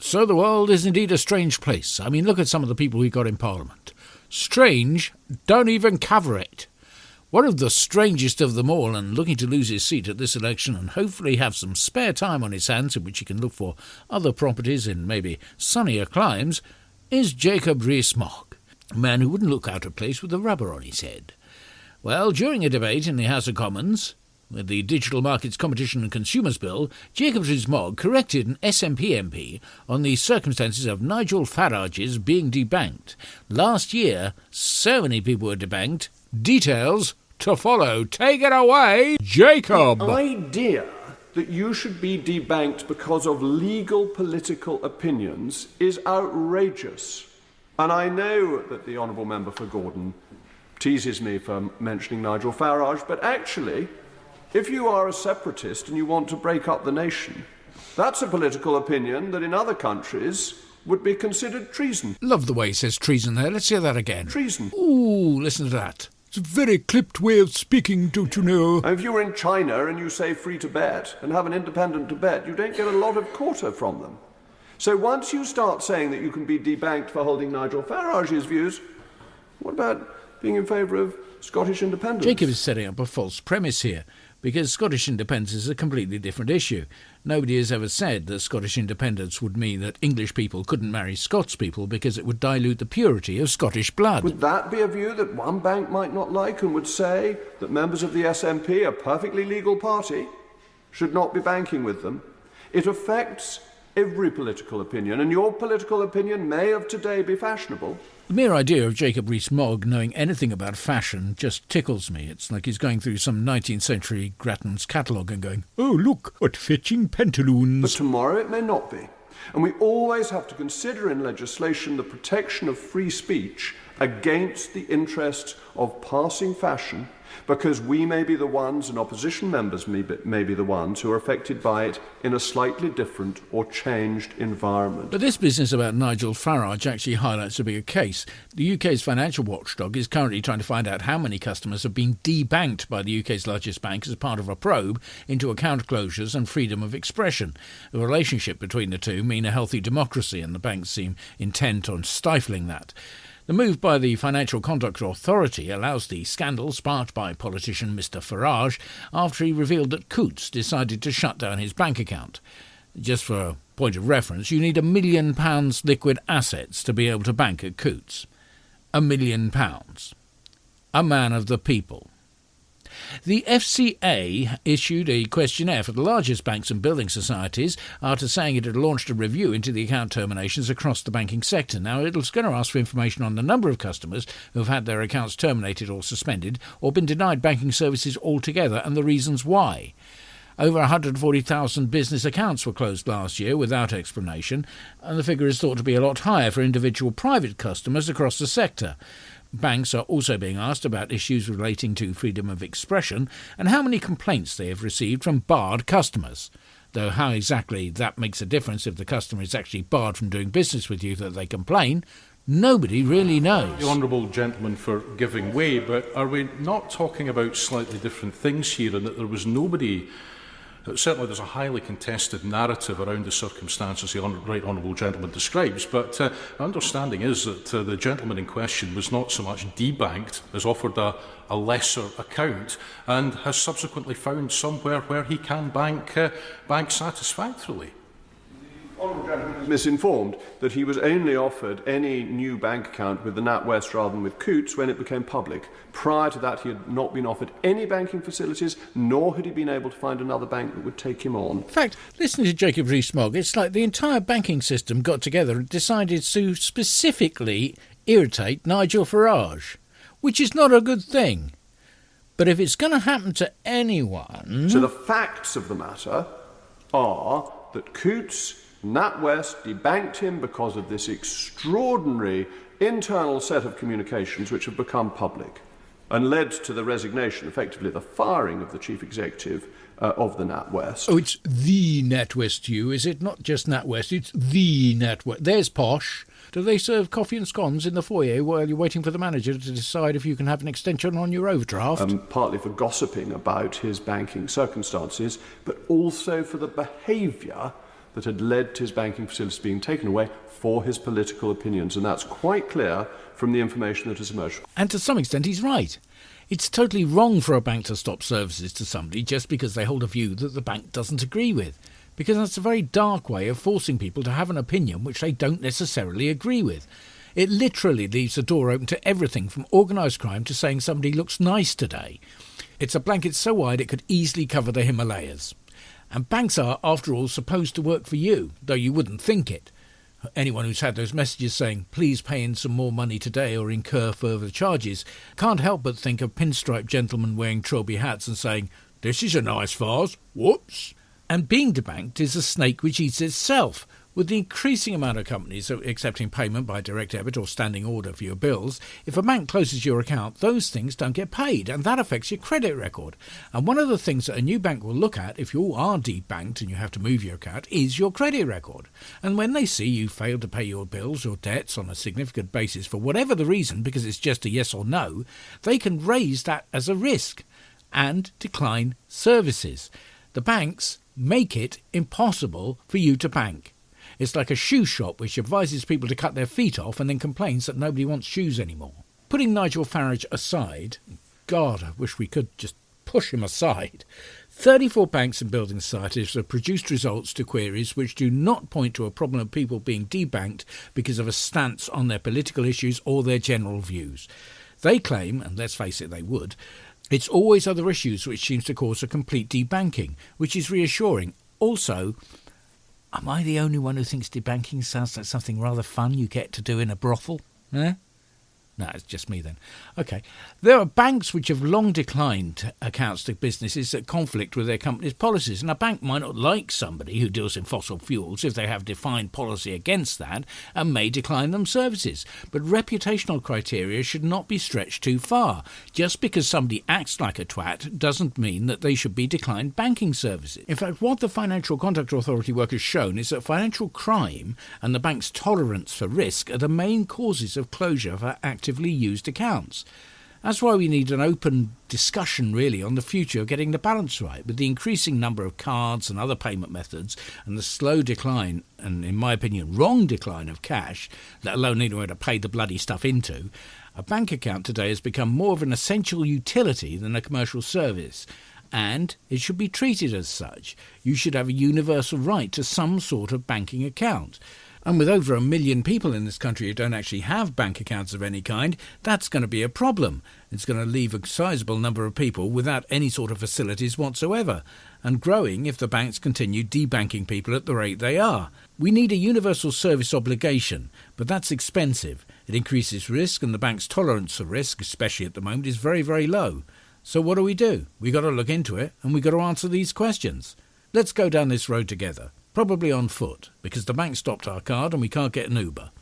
So the world is indeed a strange place. I mean, look at some of the people we got in Parliament. Strange, don't even cover it. One of the strangest of them all, and looking to lose his seat at this election and hopefully have some spare time on his hands in which he can look for other properties in maybe sunnier climes, is Jacob Rees-Mogg, a man who wouldn't look out of place with a rubber on his head. Well, during a debate in the House of Commons with the Digital Markets Competition and Consumers Bill, Jacob Rees-Mogg corrected an SNP MP on the circumstances of Nigel Farage's being debanked. Last year, so many people were debanked. Details to follow. Take it away, Jacob! The idea that you should be debanked because of legal political opinions is outrageous. And I know that the Honourable Member for Gordon teases me for mentioning Nigel Farage, but actually, if you are a separatist and you want to break up the nation, that's a political opinion that in other countries would be considered treason. Love the way he says treason there. Let's hear that again. Treason. Ooh, listen to that. It's a very clipped way of speaking, don't you know? If you were in China and you say free Tibet and have an independent Tibet, you don't get a lot of quota from them. So once you start saying that you can be debanked for holding Nigel Farage's views, what about being in favour of Scottish independence? Jacob is setting up a false premise here, because Scottish independence is a completely different issue. Nobody has ever said that Scottish independence would mean that English people couldn't marry Scots people because it would dilute the purity of Scottish blood. Would that be a view that one bank might not like and would say that members of the SNP, a perfectly legal party, should not be banking with them? It affects every political opinion, and your political opinion may of today be fashionable. The mere idea of Jacob Rees-Mogg knowing anything about fashion just tickles me. It's like he's going through some 19th century Grattan's catalogue and going, "Oh, look, what fetching pantaloons." But tomorrow it may not be. And we always have to consider in legislation the protection of free speech against the interests of passing fashion, because we may be the ones, and opposition members may be the ones, who are affected by it in a slightly different or changed environment. But this business about Nigel Farage actually highlights a bigger case. The UK's financial watchdog is currently trying to find out how many customers have been debanked by the UK's largest bank as part of a probe into account closures and freedom of expression. The relationship between the two mean a healthy democracy, and the banks seem intent on stifling that. The move by the Financial Conduct Authority allows the scandal sparked by politician Mr Farage after he revealed that Coutts decided to shut down his bank account. Just for a point of reference, you need £1 million liquid assets to be able to bank at Coutts. £1 million. A man of the people. The FCA issued a questionnaire for the largest banks and building societies after saying it had launched a review into the account terminations across the banking sector. Now, it was going to ask for information on the number of customers who have had their accounts terminated or suspended or been denied banking services altogether and the reasons why. Over 140,000 business accounts were closed last year without explanation, and the figure is thought to be a lot higher for individual private customers across the sector. Banks are also being asked about issues relating to freedom of expression and how many complaints they have received from barred customers. Though how exactly that makes a difference if the customer is actually barred from doing business with you that they complain, nobody really knows. The honourable gentleman for giving way, but are we not talking about slightly different things here, and that there was nobody... Certainly there's a highly contested narrative around the circumstances the right honourable gentleman describes, but my understanding is that the gentleman in question was not so much debanked as offered a lesser account and has subsequently found somewhere where he can bank satisfactorily. The honourable gentleman is misinformed that he was only offered any new bank account with the NatWest rather than with Coutts when it became public. Prior to that, he had not been offered any banking facilities, nor had he been able to find another bank that would take him on. In fact, listening to Jacob Rees-Mogg, it's like the entire banking system got together and decided to specifically irritate Nigel Farage, which is not a good thing. But if it's going to happen to anyone... So the facts of the matter are that Coutts, NatWest debanked him because of this extraordinary internal set of communications which have become public and led to the resignation, effectively the firing of the chief executive of the NatWest. Oh, it's the NatWest you, is it? Not just NatWest, it's the NatWest. There's posh. Do they serve coffee and scones in the foyer while you're waiting for the manager to decide if you can have an extension on your overdraft? Partly for gossiping about his banking circumstances, but also for the behaviour that had led to his banking facilities being taken away for his political opinions. And that's quite clear from the information that has emerged. And to some extent he's right. It's totally wrong for a bank to stop services to somebody just because they hold a view that the bank doesn't agree with, because that's a very dark way of forcing people to have an opinion which they don't necessarily agree with. It literally leaves the door open to everything from organised crime to saying somebody looks nice today. It's a blanket so wide it could easily cover the Himalayas. And banks are, after all, supposed to work for you, though you wouldn't think it. Anyone who's had those messages saying, please pay in some more money today or incur further charges, can't help but think of pinstripe gentlemen wearing trilby hats and saying, this is a nice vase, whoops. And being debanked is a snake which eats itself. With the increasing amount of companies accepting payment by direct debit or standing order for your bills, if a bank closes your account, those things don't get paid, and that affects your credit record. And one of the things that a new bank will look at if you are debanked and you have to move your account is your credit record. And when they see you fail to pay your bills or debts on a significant basis for whatever the reason, because it's just a yes or no, they can raise that as a risk and decline services. The banks make it impossible for you to bank. It's like a shoe shop which advises people to cut their feet off and then complains that nobody wants shoes anymore. Putting Nigel Farage aside, God, I wish we could just push him aside, 34 banks and building societies have produced results to queries which do not point to a problem of people being debanked because of a stance on their political issues or their general views. They claim, and let's face it, they would, it's always other issues which seems to cause a complete debanking, which is reassuring. Also, am I the only one who thinks debanking sounds like something rather fun you get to do in a brothel? Eh? No, it's just me then. OK. There are banks which have long declined accounts to businesses that conflict with their company's policies. And a bank might not like somebody who deals in fossil fuels if they have defined policy against that and may decline them services. But reputational criteria should not be stretched too far. Just because somebody acts like a twat doesn't mean that they should be declined banking services. In fact, what the Financial Conduct Authority work has shown is that financial crime and the bank's tolerance for risk are the main causes of closure for actively used accounts. That's why we need an open discussion, really, on the future of getting the balance right. With the increasing number of cards and other payment methods and the slow decline, and in my opinion, wrong decline of cash, let alone anywhere to pay the bloody stuff into, a bank account today has become more of an essential utility than a commercial service. And it should be treated as such. You should have a universal right to some sort of banking account. And with over 1 million people in this country who don't actually have bank accounts of any kind, that's going to be a problem. It's going to leave a sizable number of people without any sort of facilities whatsoever, and growing if the banks continue debanking people at the rate they are. We need a universal service obligation, but that's expensive. It increases risk, and the bank's tolerance for risk, especially at the moment, is very, very low. So what do? We've got to look into it, and we've got to answer these questions. Let's go down this road together. Probably on foot, because the bank stopped our card and we can't get an Uber.